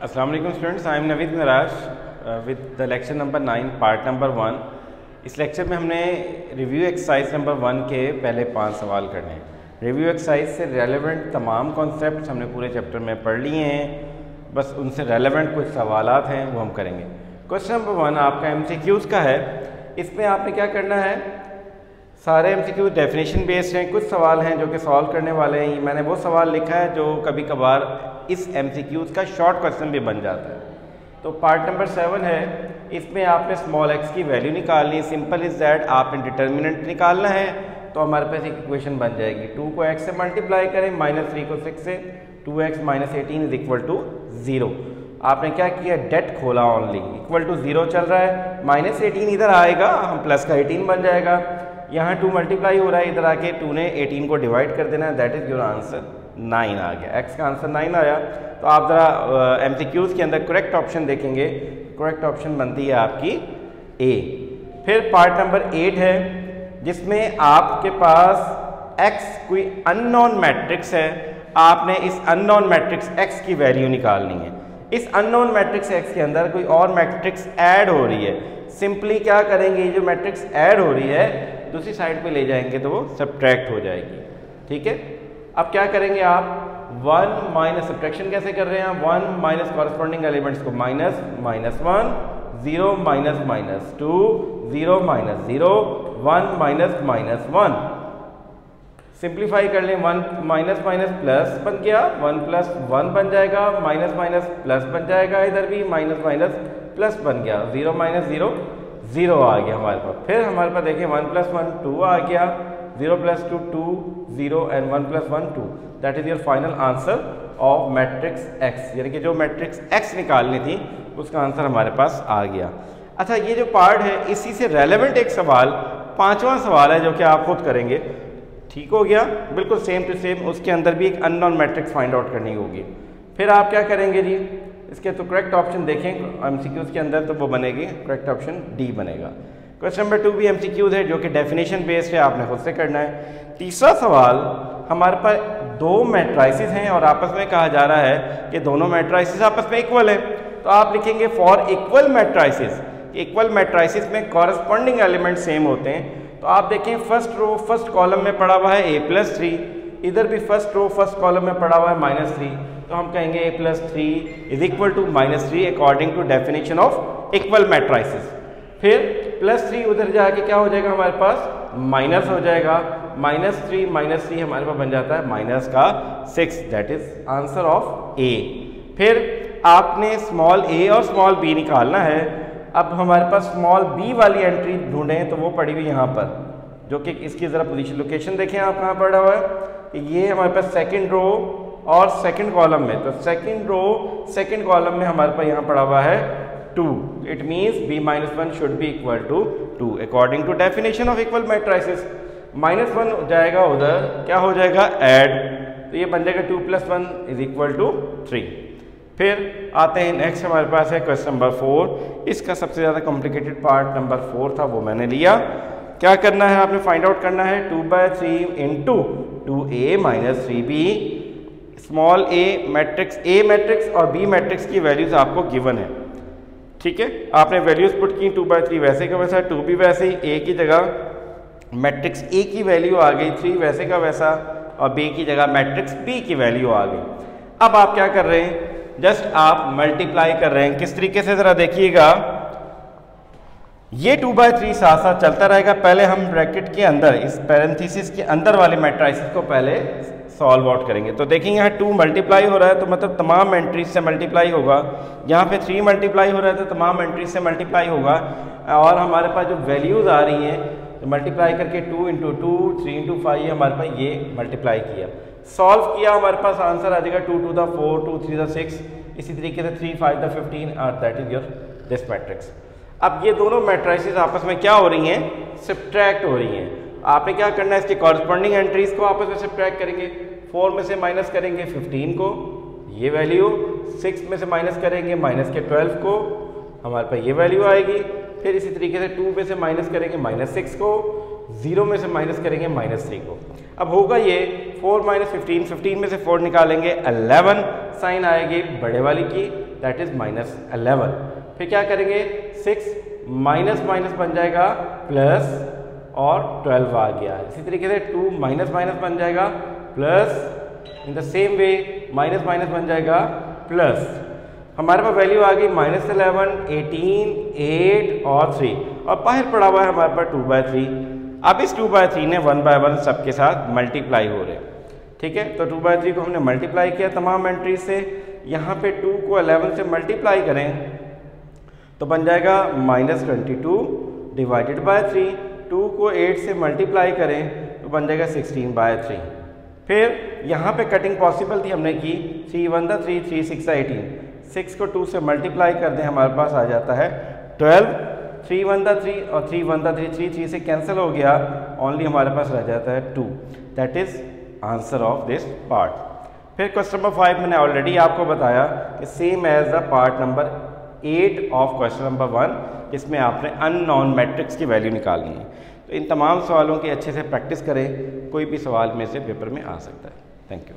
अस्सलाम वालेकुम students, I am Naveed Miraj with the lecture number 9 part number 1। इस लेक्चर में हमने रिव्यू एक्सरसाइज नंबर 1 के पहले 5 सवाल करने हैं। रिव्यू एक्सरसाइज से रेलेवेंट तमाम कॉन्सेप्ट्स हमने पूरे चैप्टर में पढ़ लिए हैं, बस उनसे रेलेवेंट कुछ सवालात हैं वो हम करेंगे। क्वेश्चन नंबर 1 आपका MCQs का है। इसमें आपने क्या करना है, सारे MCQ डेफिनेशन बेस्ड हैं, कुछ सवाल हैं जो कि सॉल्व करने वाले हैं। मैंने वो सवाल लिखा है जो कभी कभार इस MCQs का शॉर्ट क्वेश्चन भी बन जाता है। तो पार्ट नंबर 7 है, इसमें आपने स्मॉल x की वैल्यू निकालनी है। सिंपल इज दैट, आपने डिटर्मिनेंट निकालना है तो हमारे पास एक इक्वेशन बन जाएगी। 2 को x से मल्टीप्लाई करें, -3 को 6 से, 2x - 18 इज इक्वल टू 0। आपने क्या किया, डेट खोला ओनली, इक्वल टू 0 चल रहा है, -18 इधर आएगा, हम प्लस का 18 बन जाएगा। यहाँ 2 मल्टीप्लाई हो रहा है, इधर आके 2 ने 18 को डिवाइड कर देना है, दैट इज योर आंसर 9 आ गया। x का आंसर 9 आया। तो आप ज़रा MCQs के अंदर करेक्ट ऑप्शन देखेंगे, करेक्ट ऑप्शन बनती है आपकी A। फिर पार्ट नंबर 8 है जिसमें आपके पास x कोई अननोन मैट्रिक्स है, आपने इस अननोन मैट्रिक्स x की वैल्यू निकालनी है। इस अननोन मैट्रिक्स x के अंदर कोई और मैट्रिक्स ऐड हो रही है, सिंपली क्या करेंगे, ये जो मैट्रिक्स ऐड हो रही है दूसरी साइड पे ले जाएंगे तो वो सब्ट्रैक्ट हो जाएगी। ठीक है, अब क्या करेंगे आप, 1 माइनस सब्ट्रैक्शन कैसे कर रहे हैं, 1 माइनस कॉरस्पॉन्डिंग एलिमेंट्स को माइनस, -1, 0 - -2, 0 - 0, 1 - -1। सिंप्लीफाई कर लें, 1 माइनस प्लस बन गया, 1 + 1 बन जाएगा, माइनस प्लस बन जाएगा, इधर भी माइनस प्लस बन गया, 0 - 0 0 आ गया हमारे पास। फिर हमारे पास देखिए 1 + 1 2 आ गया, 0 + 2 2 0 and 1 + 1 2। That is your final answer of matrix x, यानी कि जो मैट्रिक्स x निकालनी थी उसका आंसर हमारे पास आ गया। अच्छा, ये जो पार्ट है इसी से रेलेवेंट एक सवाल, 5वां सवाल है जो कि आप खुद करेंगे। ठीक हो गया, बिल्कुल सेम टू सेम, उसके अंदर भी एक अननोन मैट्रिक्स फाइंड आउट करनी होगी। फिर आप क्या करेंगे जी, इसके तो करेक्ट ऑप्शन देखें MCQs के अंदर तो वो बनेगी, करेक्ट ऑप्शन D बनेगा। क्वेश्चन नंबर 2 भी MCQs है जो कि डेफिनेशन बेस्ड है, आपने खुद से करना है। तीसरा सवाल, हमारे पास 2 मैट्राइसिस हैं और आपस में कहा जा रहा है कि दोनों मैट्राइसिस आपस में इक्वल है। तो आप लिखेंगे for equal matrices. Equal matrices में कॉरस्पॉन्डिंग एलिमेंट सेम होते हैं। तो आप देखें फर्स्ट रो फर्स्ट कॉलम में पड़ा हुआ है a+3, इधर भी फर्स्ट रो फर्स्ट कॉलम में पड़ा हुआ है -3, तो हम कहेंगे a+3 is equal to -3 according to definition of equal matrices. फिर +3 उधर जाके क्या हो जाएगा, हमारे पास माइनस हो जाएगा, -3 हमारे पास बन जाता है -6, that is answer of A। फिर आपने स्मॉल a और स्मॉल b निकालना है। अब हमारे पास स्मॉल b वाली एंट्री ढूंढें तो वो पड़ी हुई यहाँ पर, जो कि इसकी ज़रा पोजीशन लोकेशन देखें आप कहाँ पड़ा हुआ है। ये हमारे पास सेकंड रो और सेकंड कॉलम में, तो सेकंड रो सेकंड कॉलम में हमारे पास यहाँ पड़ा हुआ है 2। It means b-1 should be equal to 2 according to definition of equal matrices. -1 जाएगा उधर, क्या हो जाएगा, ऐड, तो ये बन जाएगा 2 + 1 इज इक्वल टू 3। फिर आते हैं नेक्स्ट, हमारे पास है क्वेश्चन नंबर 4। इसका सबसे ज़्यादा कॉम्प्लिकेटेड पार्ट नंबर 4 था, वो मैंने लिया। क्या करना है, आपने फाइंड आउट करना है 2/3 into 2a - 3b। Small a matrix और b मैट्रिक्स की वैल्यूज आपको गिवन है। ठीक है, आपने वैल्यूज पुट की, 2/3 वैसे का वैसा, 2 भी वैसे ही, a की जगह मैट्रिक्स a की वैल्यू आ गई, 3 वैसे का वैसा, और b की जगह मैट्रिक्स b की वैल्यू आ गई। अब आप क्या कर रहे हैं, जस्ट आप मल्टीप्लाई कर रहे हैं। किस तरीके से, जरा देखिएगा, ये 2/3 साथ साथ चलता रहेगा। पहले हम ब्रैकेट के अंदर, इस पैरेंथेसिस के अंदर वाले मैट्राइसिस को पहले सॉल्व आउट करेंगे। तो देखेंगे यहाँ 2 मल्टीप्लाई हो रहा है तो मतलब तमाम एंट्रीज से मल्टीप्लाई होगा, यहाँ पे 3 मल्टीप्लाई हो रहा है तो तमाम एंट्रीज से मल्टीप्लाई होगा। और हमारे पास जो वैल्यूज़ आ रही हैं तो मल्टीप्लाई करके 2 × 2 3 × 5 हमारे पास ये मल्टीप्लाई किया, सॉल्व किया, हमारे पास आंसर आ जाएगा 2 × 2 = 4, 2 × 3 = 6, इसी तरीके से 3 × 5 = 15 और that is your this matrix. अब ये दोनों मैट्राइसिस आपस में क्या हो रही हैं, सब्ट्रैक्ट हो रही हैं। आपने क्या करना है, इसके कॉरस्पॉन्डिंग एंट्रीज को आपस में सब्ट्रैक्ट करेंगे। 4 में से माइनस करेंगे 15 को, ये वैल्यू, 6 में से माइनस करेंगे -12 को, हमारे पास ये वैल्यू आएगी। फिर इसी तरीके से 2 में से माइनस करेंगे -6 को, 0 में से माइनस करेंगे -3 को। अब होगा ये 4 - 15, 15 में से 4 निकालेंगे 11, साइन आएगी बड़े वाली की, दैट इज -11। फिर क्या करेंगे 6 माइनस माइनस बन जाएगा प्लस और 12 आ गया। इसी तरीके से 2 माइनस माइनस बन जाएगा plus, in the same way minus minus बन जाएगा प्लस। हमारे पास वैल्यू आ गई -11, 18, 8 और 3, और बाहर पड़ा हुआ है हमारे पास 2/3। अब इस 2/3 ने 1/1 सबके साथ मल्टीप्लाई हो रहे हैं, ठीक है। तो 2/3 को हमने मल्टीप्लाई किया तमाम एंट्री से। यहाँ पे 2 को 11 से मल्टीप्लाई करें तो बन जाएगा -22 डिवाइडेड बाय 3। 2 को 8 से मल्टीप्लाई करें तो बन जाएगा 16/3। फिर यहाँ पे कटिंग पॉसिबल थी, हमने की 3 × 1 = 3, 3 × 6 = 18। 6 को 2 से मल्टीप्लाई कर दें, हमारे पास आ जाता है 12। 3 × 1 = 3 और 3 × 1 = 3, 3 से कैंसिल हो गया, ओनली हमारे पास रह जाता है 2। That is answer of this part. फिर क्वेश्चन नंबर 5 मैंने ऑलरेडी आपको बताया कि same as the part number 8 of question number 1, इसमें आपने अननोन मैट्रिक्स की वैल्यू निकालनी है। तो इन तमाम सवालों की अच्छे से प्रैक्टिस करें, कोई भी सवाल में से पेपर में आ सकता है। Thank you.